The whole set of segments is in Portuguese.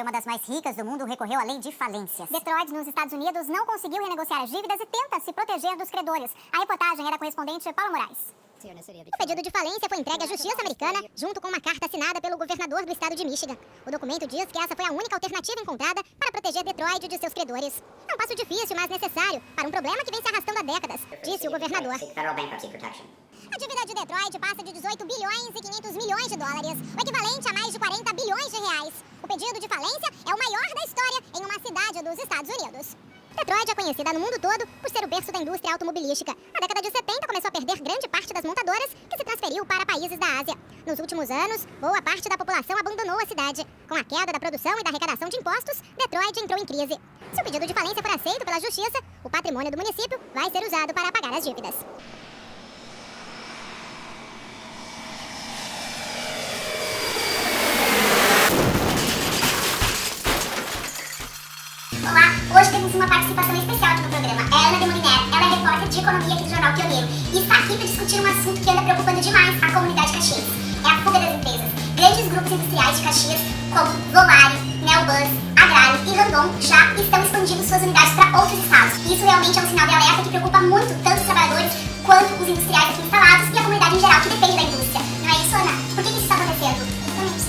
foi uma das mais ricas do mundo, recorreu à lei de falências. Detroit, nos Estados Unidos, não conseguiu renegociar as dívidas e tenta se proteger dos credores. A reportagem era correspondente Paulo Moraes. O pedido de falência foi entregue à Justiça Americana, junto com uma carta assinada pelo governador do estado de Michigan. O documento diz que essa foi a única alternativa encontrada para proteger Detroit de seus credores. É um passo difícil, mas necessário, para um problema que vem se arrastando há décadas, disse o governador. A dívida de Detroit passa de 18 bilhões e 500 milhões de dólares, o equivalente a mais de 40 bilhões de reais. O pedido de falência é o maior da história em uma cidade dos Estados Unidos. Detroit é conhecida no mundo todo por ser o berço da indústria automobilística. Na década de 70 começou a perder grande parte das montadoras, que se transferiu para países da Ásia. Nos últimos anos, boa parte da população abandonou a cidade. Com a queda da produção e da arrecadação de impostos, Detroit entrou em crise. Se o pedido de falência for aceito pela justiça, o patrimônio do município vai ser usado para pagar as dívidas. Olá, hoje temos uma participação especial aqui no programa. É a Ana de Moliner, ela é repórter de economia aqui do Jornal Pioneiro e está aqui para discutir um assunto que anda preocupando demais a comunidade caxiense. É a fuga das empresas. Grandes grupos industriais de Caxias, como Volare, Neobus, Agrário e Randon, já estão expandindo suas unidades para outros estados. E isso realmente é um sinal de alerta que preocupa muito tanto os trabalhadores quanto os industriais aqui instalados e a comunidade em geral que depende da indústria. Não é isso, Ana? Por que isso está acontecendo? Exatamente.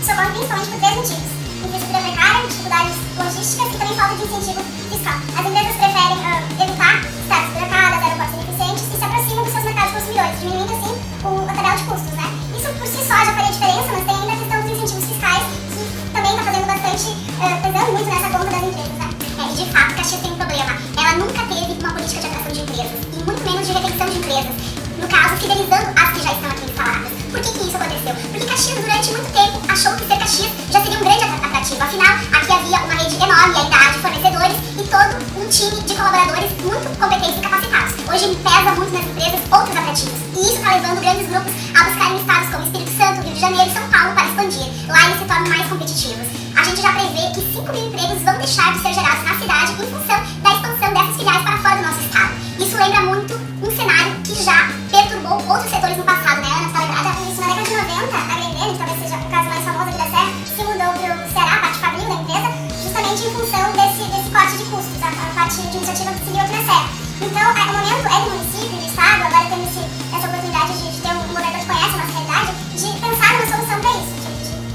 Isso ocorre principalmente por três motivos. Infraestrutura precária, dificuldades logísticas e também falta de incentivo fiscal. As empresas preferem evitar estados burocradas, aeroportos ineficientes e se aproximam dos seus mercados consumidores, diminuindo assim a tabela de custos, né? Isso por si só já faria diferença, mas tem ainda a questão dos incentivos fiscais, que também está fazendo bastante, pesando muito nessa conta das empresas, né? E de fato, Caxias tem um problema. Ela nunca teve uma política de atração de empresas, e muito menos de retenção de empresas. No caso, fidelizando as que já estão aqui instaladas. Por que isso aconteceu? Porque Caxias, durante muito tempo, achou que ser Caxias já seria um grande atrativo. Afinal, aqui havia uma rede enorme ainda de fornecedores e todo um time de colaboradores muito competentes e capacitados. Hoje pesa muito nas empresas outros atrativos. E isso está levando grandes grupos a buscarem estados como Espírito Santo, Rio de Janeiro e São Paulo para expandir. Lá eles se tornam mais competitivos. A gente já prevê que 5 mil empregos vão deixar de ser gerados na cidade em função da expansão dessas filiais para fora do nosso estado. Isso lembra muito um cenário que já perturbou outros setores no passado, né, Ana? Você está lembrada? Isso, na década de 90, a Grendene, que talvez seja o caso mais famoso aqui da Serra, se mudou para o Ceará, a parte fabril da empresa, justamente em função desse corte de custos, a parte de iniciativa que seguiu aqui na Serra. Então, o momento é do município, do estado, agora temos essa oportunidade de ter um governo que conhece a nossa realidade, de pensar numa solução para isso,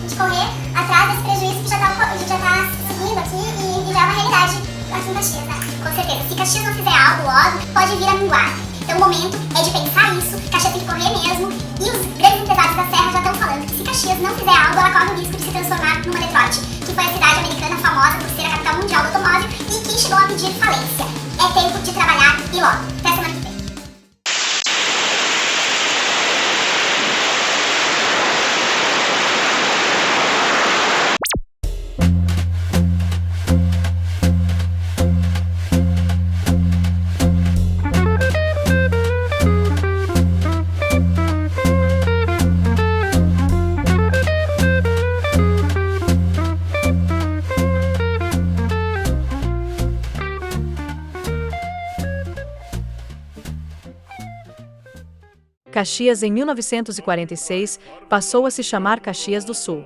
de correr atrás desse prejuízo que já está seguindo aqui e já é uma realidade aqui em Caxias, né? Com certeza. Se Caxias não fizer algo logo, pode vir a minguar. Então o momento é de pensar isso, Caxias tem que correr mesmo, e os grandes empresários da Serra já estão falando que se Caxias não fizer algo, ela corre o risco de se transformar numa Detroit, que foi a cidade americana famosa por ser a capital mundial do automóvel e que chegou a pedir falência. É tempo de trabalhar e logo. Até semana que vem. Caxias, em 1946, passou a se chamar Caxias do Sul.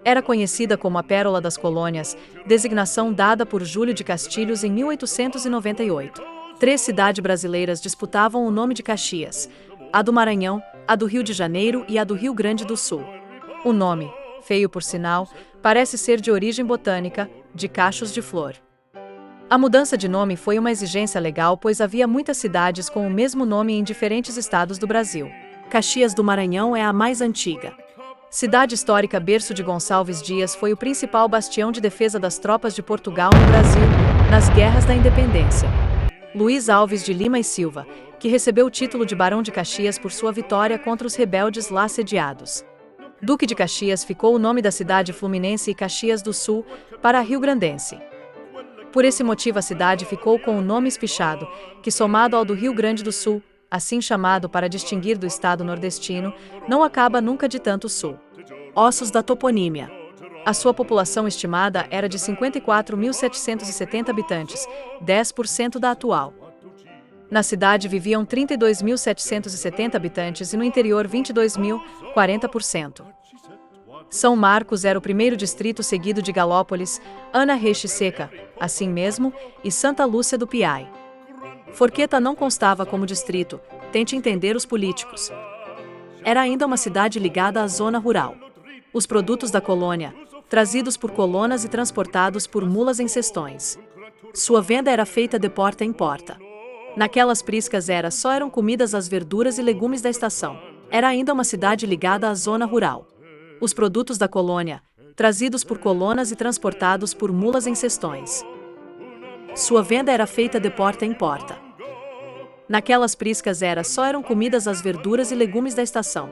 Era conhecida como a Pérola das Colônias, designação dada por Júlio de Castilhos em 1898. 3 cidades brasileiras disputavam o nome de Caxias: a do Maranhão, a do Rio de Janeiro e a do Rio Grande do Sul. O nome, feio por sinal, parece ser de origem botânica, de cachos de flor. A mudança de nome foi uma exigência legal, pois havia muitas cidades com o mesmo nome em diferentes estados do Brasil. Caxias do Maranhão é a mais antiga. Cidade histórica, berço de Gonçalves Dias, foi o principal bastião de defesa das tropas de Portugal no Brasil, nas guerras da independência. Luiz Alves de Lima e Silva, que recebeu o título de Barão de Caxias por sua vitória contra os rebeldes lá sediados. Duque de Caxias ficou o nome da cidade fluminense e Caxias do Sul para a rio-grandense. Por esse motivo a cidade ficou com o nome espichado, que somado ao do Rio Grande do Sul, assim chamado para distinguir do estado nordestino, não acaba nunca de tanto sul. Ossos da toponímia. A sua população estimada era de 54.770 habitantes, 10% da atual. Na cidade viviam 32.770 habitantes e no interior 22.000, 40%. São Marcos era o primeiro distrito seguido de Galópolis, Ana Reixe Seca, assim mesmo, e Santa Lúcia do Piai. Forqueta não constava como distrito, tente entender os políticos. Era ainda uma cidade ligada à zona rural. Os produtos da colônia, trazidos por colonas e transportados por mulas em cestões. Sua venda era feita de porta em porta. Naquelas priscas só eram comidas as verduras e legumes da estação. Era ainda uma cidade ligada à zona rural. Os produtos da colônia, trazidos por colonas e transportados por mulas em cestões. Sua venda era feita de porta em porta. Naquelas priscas só eram comidas as verduras e legumes da estação.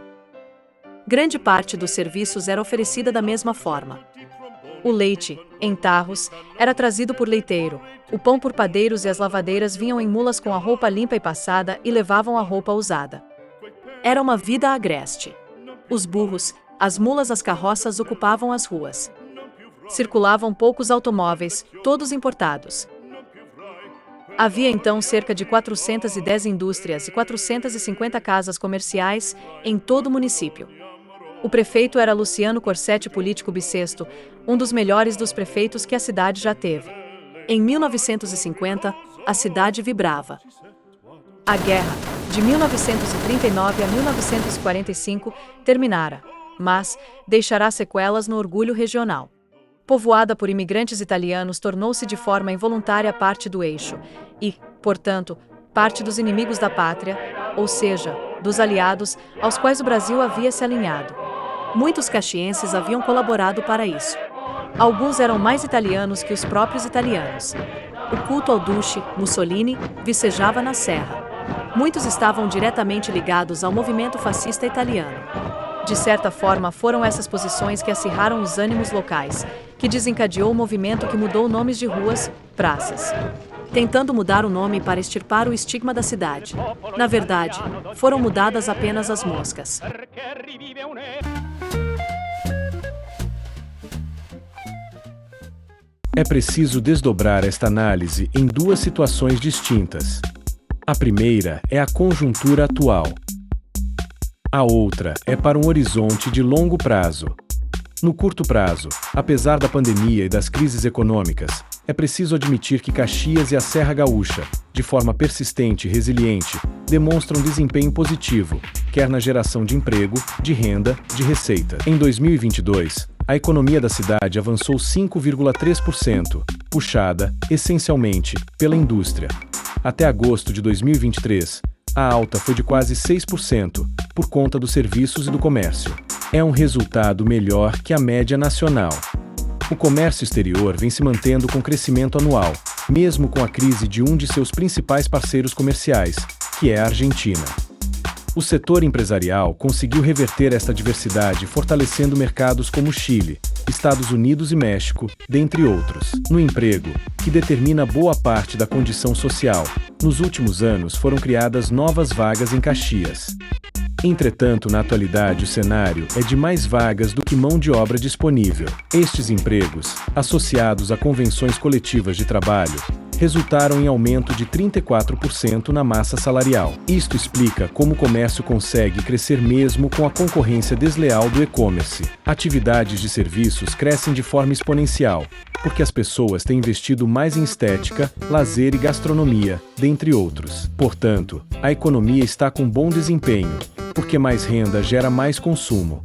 Grande parte dos serviços era oferecida da mesma forma. O leite, em tarros, era trazido por leiteiro, o pão por padeiros e as lavadeiras vinham em mulas com a roupa limpa e passada e levavam a roupa usada. Era uma vida agreste. Os burros, as mulas e as carroças ocupavam as ruas. Circulavam poucos automóveis, todos importados. Havia então cerca de 410 indústrias e 450 casas comerciais em todo o município. O prefeito era Luciano Corsetti, político bissexto, um dos melhores dos prefeitos que a cidade já teve. Em 1950, a cidade vibrava. A guerra, de 1939 a 1945, terminara, mas deixará sequelas no orgulho regional. Povoada por imigrantes italianos, tornou-se de forma involuntária parte do eixo e, portanto, parte dos inimigos da pátria, ou seja, dos aliados aos quais o Brasil havia se alinhado. Muitos caxienses haviam colaborado para isso. Alguns eram mais italianos que os próprios italianos. O culto ao Duce, Mussolini, vicejava na Serra. Muitos estavam diretamente ligados ao movimento fascista italiano. De certa forma, foram essas posições que acirraram os ânimos locais, que desencadeou o movimento que mudou nomes de ruas, praças, tentando mudar o nome para extirpar o estigma da cidade. Na verdade, foram mudadas apenas as moscas. É preciso desdobrar esta análise em duas situações distintas. A primeira é a conjuntura atual. A outra é para um horizonte de longo prazo. No curto prazo, apesar da pandemia e das crises econômicas, é preciso admitir que Caxias e a Serra Gaúcha, de forma persistente e resiliente, demonstram desempenho positivo, quer na geração de emprego, de renda, de receita. Em 2022, a economia da cidade avançou 5,3%, puxada, essencialmente, pela indústria. Até agosto de 2023, a alta foi de quase 6%, por conta dos serviços e do comércio. É um resultado melhor que a média nacional. O comércio exterior vem se mantendo com crescimento anual, mesmo com a crise de um de seus principais parceiros comerciais, que é a Argentina. O setor empresarial conseguiu reverter esta diversidade fortalecendo mercados como Chile, Estados Unidos e México, dentre outros. No emprego, que determina boa parte da condição social, nos últimos anos foram criadas novas vagas em Caxias. Entretanto, na atualidade o cenário é de mais vagas do que mão de obra disponível. Estes empregos, associados a convenções coletivas de trabalho, resultaram em aumento de 34% na massa salarial. Isto explica como o comércio consegue crescer mesmo com a concorrência desleal do e-commerce. Atividades de serviços crescem de forma exponencial, porque as pessoas têm investido mais em estética, lazer e gastronomia, dentre outros. Portanto, a economia está com bom desempenho, porque mais renda gera mais consumo.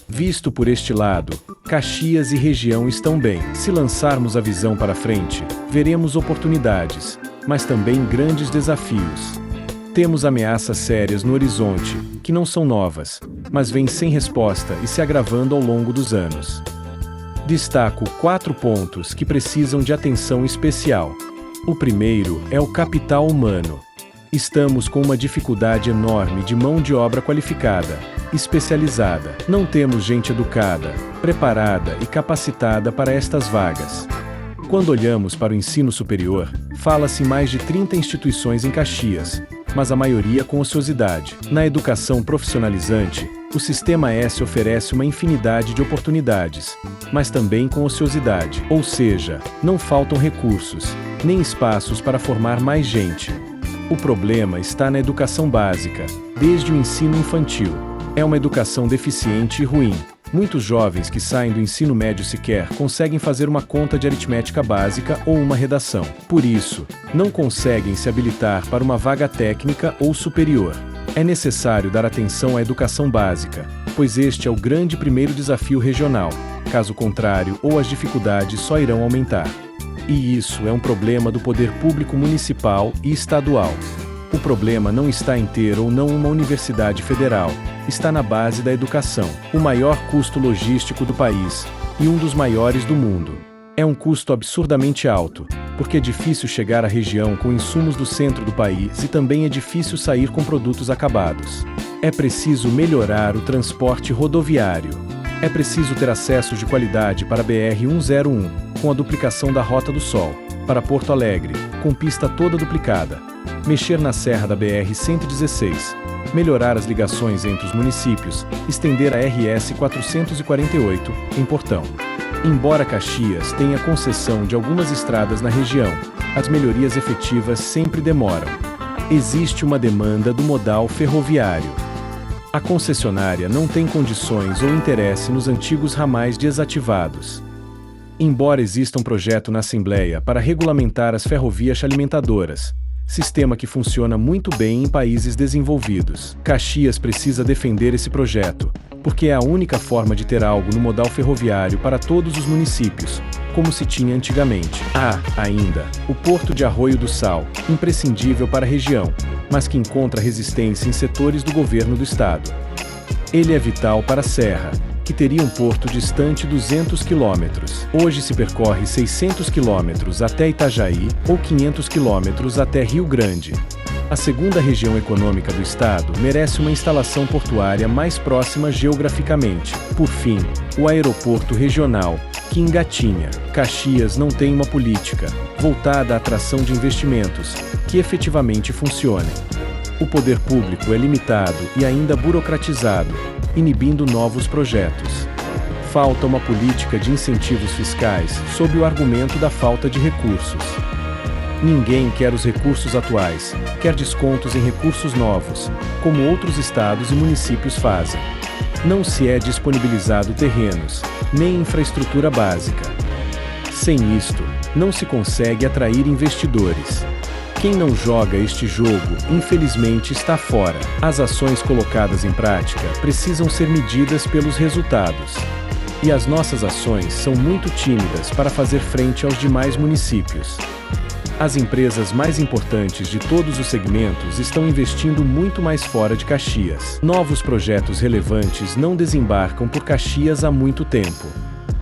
Visto por este lado, Caxias e região estão bem. Se lançarmos a visão para frente, veremos oportunidades, mas também grandes desafios. Temos ameaças sérias no horizonte, que não são novas, mas vêm sem resposta e se agravando ao longo dos anos. Destaco 4 pontos que precisam de atenção especial. O primeiro é o capital humano. Estamos com uma dificuldade enorme de mão de obra qualificada, especializada. Não temos gente educada, preparada e capacitada para estas vagas. Quando olhamos para o ensino superior, fala-se em mais de 30 instituições em Caxias, mas a maioria com ociosidade. Na educação profissionalizante, o Sistema S oferece uma infinidade de oportunidades, mas também com ociosidade. Ou seja, não faltam recursos, nem espaços para formar mais gente. O problema está na educação básica, desde o ensino infantil. É uma educação deficiente e ruim, Muitos jovens que saem do ensino médio sequer conseguem fazer uma conta de aritmética básica ou uma redação. Por isso, não conseguem se habilitar para uma vaga técnica ou superior. É necessário dar atenção à educação básica, pois este é o grande primeiro desafio regional. Caso contrário, as dificuldades só irão aumentar. E isso é um problema do poder público municipal e estadual. O problema não está em ter ou não uma universidade federal, está na base da educação, o maior custo logístico do país e um dos maiores do mundo. É um custo absurdamente alto, porque é difícil chegar à região com insumos do centro do país e também é difícil sair com produtos acabados. É preciso melhorar o transporte rodoviário. É preciso ter acessos de qualidade para a BR-101, com a duplicação da Rota do Sol, para Porto Alegre, com pista toda duplicada. Mexer na serra da BR-116, melhorar as ligações entre os municípios, estender a RS 448, em Portão. Embora Caxias tenha concessão de algumas estradas na região, as melhorias efetivas sempre demoram. Existe uma demanda do modal ferroviário. A concessionária não tem condições ou interesse nos antigos ramais desativados. Embora exista um projeto na Assembleia para regulamentar as ferrovias alimentadoras, sistema que funciona muito bem em países desenvolvidos, Caxias precisa defender esse projeto, porque é a única forma de ter algo no modal ferroviário para todos os municípios, como se tinha antigamente. Há, ainda, o Porto de Arroio do Sal, imprescindível para a região, mas que encontra resistência em setores do governo do estado. Ele é vital para a Serra, que teria um porto distante 200 quilômetros. Hoje se percorre 600 quilômetros até Itajaí ou 500 quilômetros até Rio Grande. A segunda região econômica do estado merece uma instalação portuária mais próxima geograficamente. Por fim, o aeroporto regional, que engatinha. Caxias não tem uma política voltada à atração de investimentos que efetivamente funcionem. O poder público é limitado e ainda burocratizado, inibindo novos projetos. Falta uma política de incentivos fiscais sob o argumento da falta de recursos. Ninguém quer os recursos atuais, quer descontos em recursos novos, como outros estados e municípios fazem. Não se é disponibilizado terrenos, nem infraestrutura básica. Sem isto, não se consegue atrair investidores. Quem não joga este jogo, infelizmente, está fora. As ações colocadas em prática precisam ser medidas pelos resultados. E as nossas ações são muito tímidas para fazer frente aos demais municípios. As empresas mais importantes de todos os segmentos estão investindo muito mais fora de Caxias. Novos projetos relevantes não desembarcam por Caxias há muito tempo.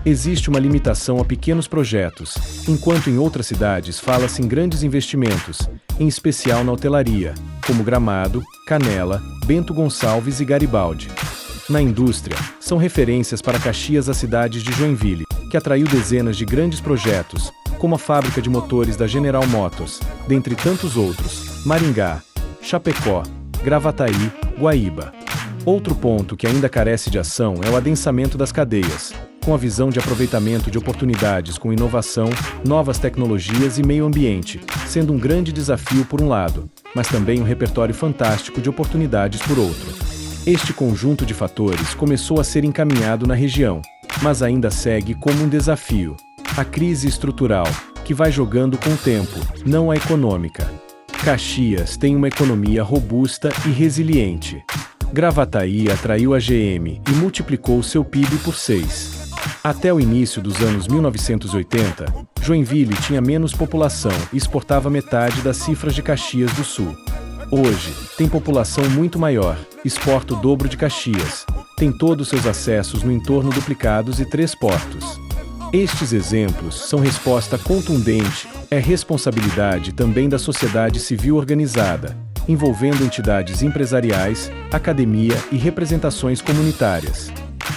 Existe uma limitação a pequenos projetos, enquanto em outras cidades fala-se em grandes investimentos, em especial na hotelaria, como Gramado, Canela, Bento Gonçalves e Garibaldi. Na indústria, são referências para Caxias as cidades de Joinville, que atraiu dezenas de grandes projetos, como a fábrica de motores da General Motors, dentre tantos outros, Maringá, Chapecó, Gravataí, Guaíba. Outro ponto que ainda carece de ação é o adensamento das cadeias, com a visão de aproveitamento de oportunidades com inovação, novas tecnologias e meio ambiente, sendo um grande desafio por um lado, mas também um repertório fantástico de oportunidades por outro. Este conjunto de fatores começou a ser encaminhado na região, mas ainda segue como um desafio. A crise estrutural, que vai jogando com o tempo, não a econômica. Caxias tem uma economia robusta e resiliente. Gravataí atraiu a GM e multiplicou seu PIB por 6. Até o início dos anos 1980, Joinville tinha menos população e exportava metade das cifras de Caxias do Sul. Hoje, tem população muito maior, exporta o dobro de Caxias, tem todos seus acessos no entorno duplicados e 3 portos. Estes exemplos são resposta contundente, é responsabilidade também da sociedade civil organizada, envolvendo entidades empresariais, academia e representações comunitárias.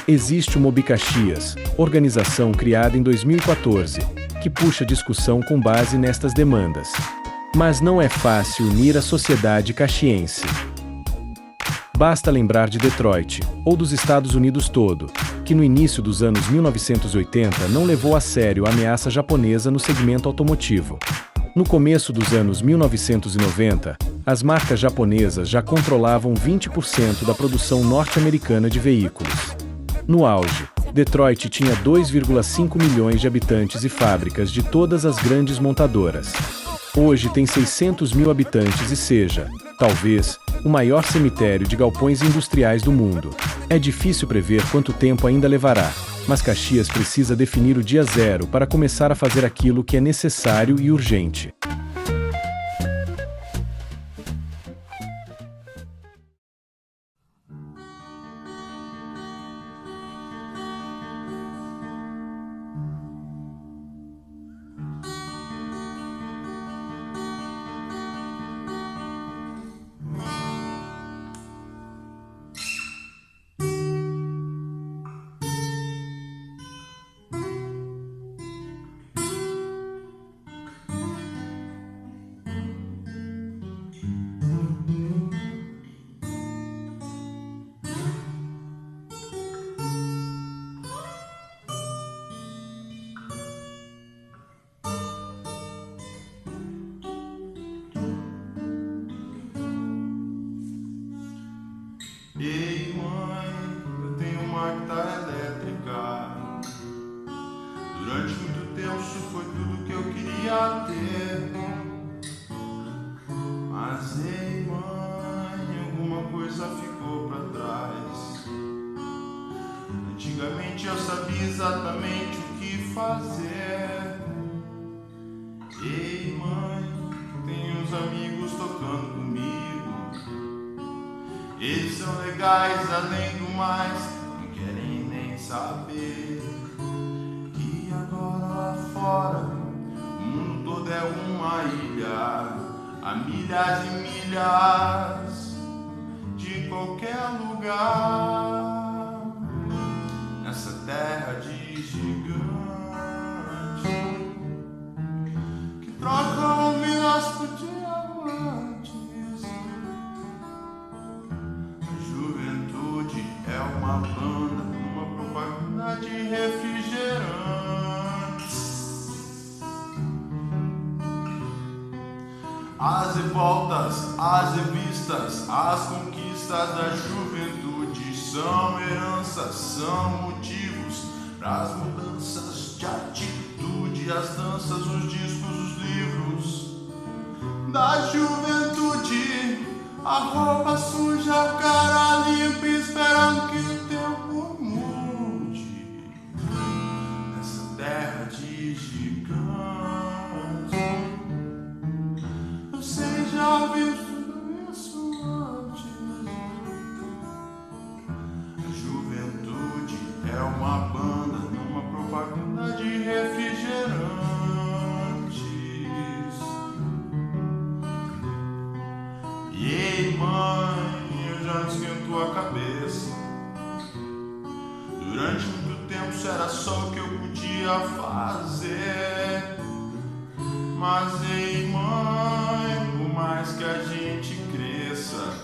Existe o Mobi Caxias, organização criada em 2014, que puxa discussão com base nestas demandas. Mas não é fácil unir a sociedade caxiense. Basta lembrar de Detroit, ou dos Estados Unidos todo, que no início dos anos 1980 não levou a sério a ameaça japonesa no segmento automotivo. No começo dos anos 1990, as marcas japonesas já controlavam 20% da produção norte-americana de veículos. No auge, Detroit tinha 2,5 milhões de habitantes e fábricas de todas as grandes montadoras. Hoje tem 600 mil habitantes e seja, talvez, o maior cemitério de galpões industriais do mundo. É difícil prever quanto tempo ainda levará, mas Caxias precisa definir o dia zero para começar a fazer aquilo que é necessário e urgente. Ei mãe, eu tenho uma guitarra elétrica. Durante muito tempo isso foi tudo que eu queria ter. Mas ei mãe, alguma coisa ficou pra trás. Antigamente eu sabia exatamente o que fazer. Ei mãe, tenho uns amigos tocando comigo. Eles são legais, além do mais, não querem nem saber que agora lá fora o mundo todo é uma ilha, há milhas e milhas de qualquer lugar, nessa terra de gigante que trocam vilas por diamantes. É uma banda, uma propaganda de refrigerantes. As revoltas, as revistas, as conquistas da juventude são heranças, são motivos para as mudanças de atitude, as danças, os discos, os livros da juventude. A roupa suja, o cara limpo, esperando que o tempo mude. Nessa terra de gigantes, você já viu tudo isso antes. A juventude é uma banda, uma propaganda de refrigerantes. Ei mãe, eu já esquento a cabeça. Durante muito tempo isso era só o que eu podia fazer. Mas ei mãe, por mais que a gente cresça,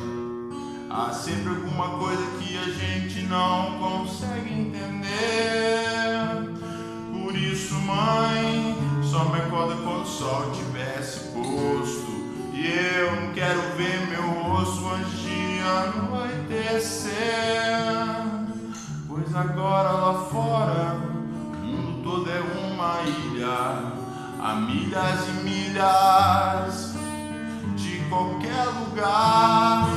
há sempre alguma coisa que a gente não consegue entender. Por isso mãe, só me acorda quando o sol tivesse posto. E eu não quero ver meu rosto antes de anoitecer. Pois agora lá fora o mundo todo é uma ilha, há milhas e milhas de qualquer lugar.